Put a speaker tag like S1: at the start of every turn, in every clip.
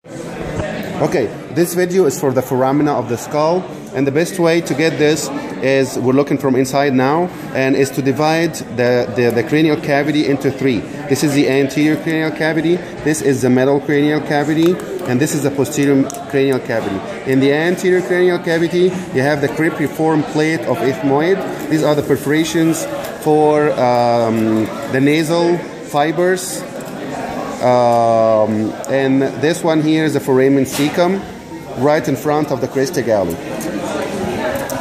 S1: Okay, this video is for the foramina of the skull, and the best way to get this is, we're looking from inside now, and is to divide the cranial cavity into three. This is the anterior cranial cavity, this is the middle cranial cavity, and this is the posterior cranial cavity. In the anterior cranial cavity, you have the cribriform plate of ethmoid. These are the perforations for the nasal fibers. And this one here is the foramen cecum, right in front of the crista galli.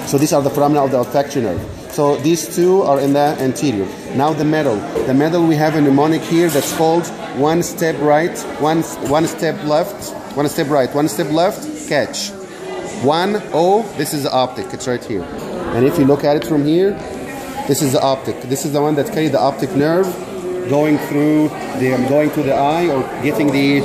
S1: So these are the foramina of the olfactory nerve. So these two are in the anterior. Now the middle. The middle, we have a mnemonic here that's called one step right, one step left, one step right, one step left, catch. 1-0, this is the optic, it's right here. And if you look at it from here, this is the optic. This is the one that carries the optic nerve going through going to the eye, or getting the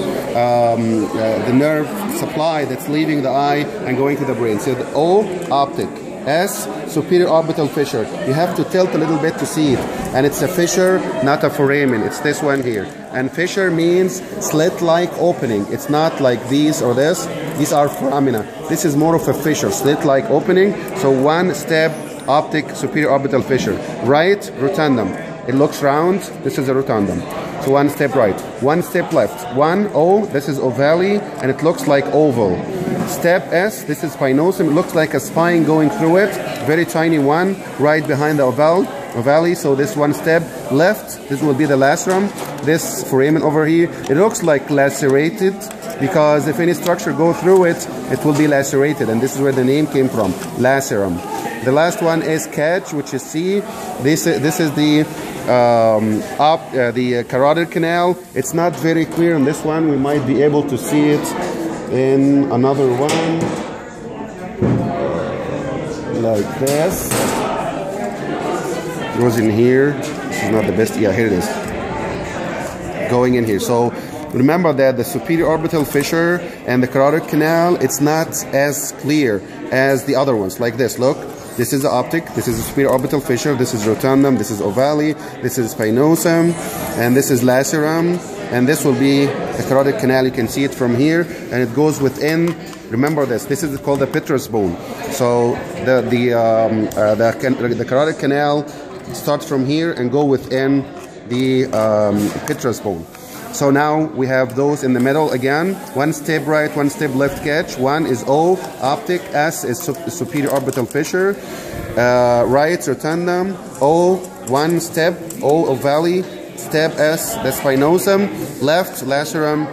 S1: nerve supply that's leaving the eye and going to the brain. So the O, optic. S, superior orbital fissure. You have to tilt a little bit to see it. And it's a fissure, not a foramen. It's this one here. And fissure means slit-like opening. It's not like these or this. These are foramina. This is more of a fissure, slit-like opening. So one step, optic, superior orbital fissure. Right, rotundum. It looks round. This is a rotundum. So one step right, one step left. 1-0, this is ovale, and it looks like oval. Step S, this is spinosum. It looks like a spine going through it. Very tiny one, right behind the ovale. So this one step left, this will be the lacerum. This foramen over here, it looks like lacerated, because if any structure go through it, it will be lacerated, and this is where the name came from, lacerum. The last one is catch, which is C. This is the carotid canal. It's not very clear on this one. We might be able to see it in another one, like this. It goes in here. This is not the best. Yeah, here it is. Going in here. So remember that the superior orbital fissure and the carotid canal, it's not as clear as the other ones. Like this, look. This is the optic, this is the superior orbital fissure, this is rotundum, this is ovale, this is spinosum, and this is lacerum, and this will be the carotid canal. You can see it from here, and it goes within. Remember this is called the petrous bone. So the carotid canal starts from here and go within the petrous bone. So now we have those in the middle again. One step right, one step left catch. One is O, optic. S is superior orbital fissure. Right, rotundum. O, one step. O, ovale. Step S, the spinosum. Left, lacerum.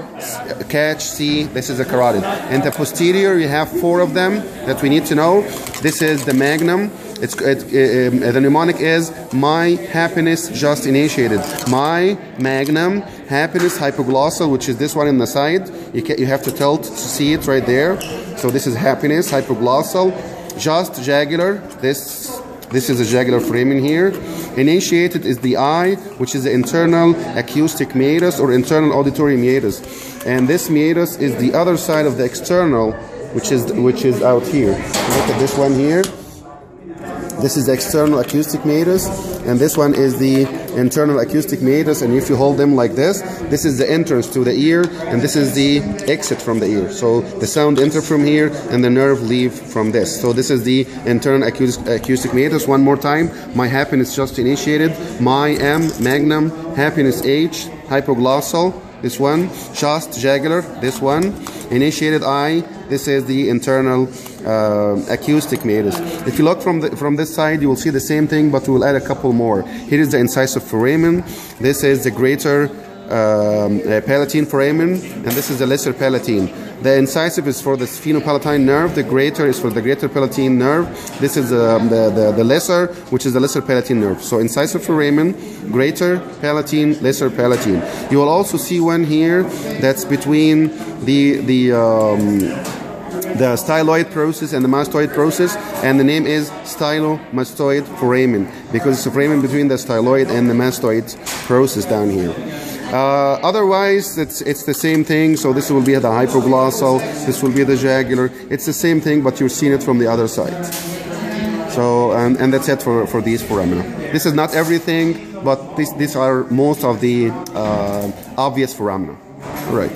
S1: Catch, C, this is the carotid. In the posterior, you have 4 of them that we need to know. This is the magnum. The mnemonic is my happiness just initiated. My magnum, happiness hypoglossal, which is this one in the side. You have to tilt to see it right there. So this is happiness hypoglossal. Just jagular. This is a jagular foramen here. Initiated is the eye, which is the internal acoustic meatus or internal auditory meatus. And this meatus is the other side of the external, which is out here. Look at this one here. This is the external acoustic meatus, and this one is the internal acoustic meatus. And if you hold them like this is the entrance to the ear, and this is the exit from the ear. So the sound enters from here, and the nerve leave from this. So this is the internal acoustic meatus. One more time. My happiness just initiated. My M, magnum, happiness H, hypoglossal. This one, just jagular. This one, initiated I. This is the internal acoustic meatus. If you look from this side, you will see the same thing, but we will add a couple more. Here is the incisive foramen. This is the greater palatine foramen, and this is the lesser palatine. The incisive is for the sphenopalatine nerve. The greater is for the greater palatine nerve. This is the lesser, which is the lesser palatine nerve. So incisive foramen, greater palatine, lesser palatine. You will also see one here that's between the styloid process and the mastoid process, and the name is stylomastoid foramen, because it's a foramen between the styloid and the mastoid process down here. Otherwise, it's the same thing. So this will be the hypoglossal, this will be the jagular. It's the same thing, but you're seeing it from the other side. So, and that's it for these foramina. This is not everything, but these are most of the obvious foramina. Right.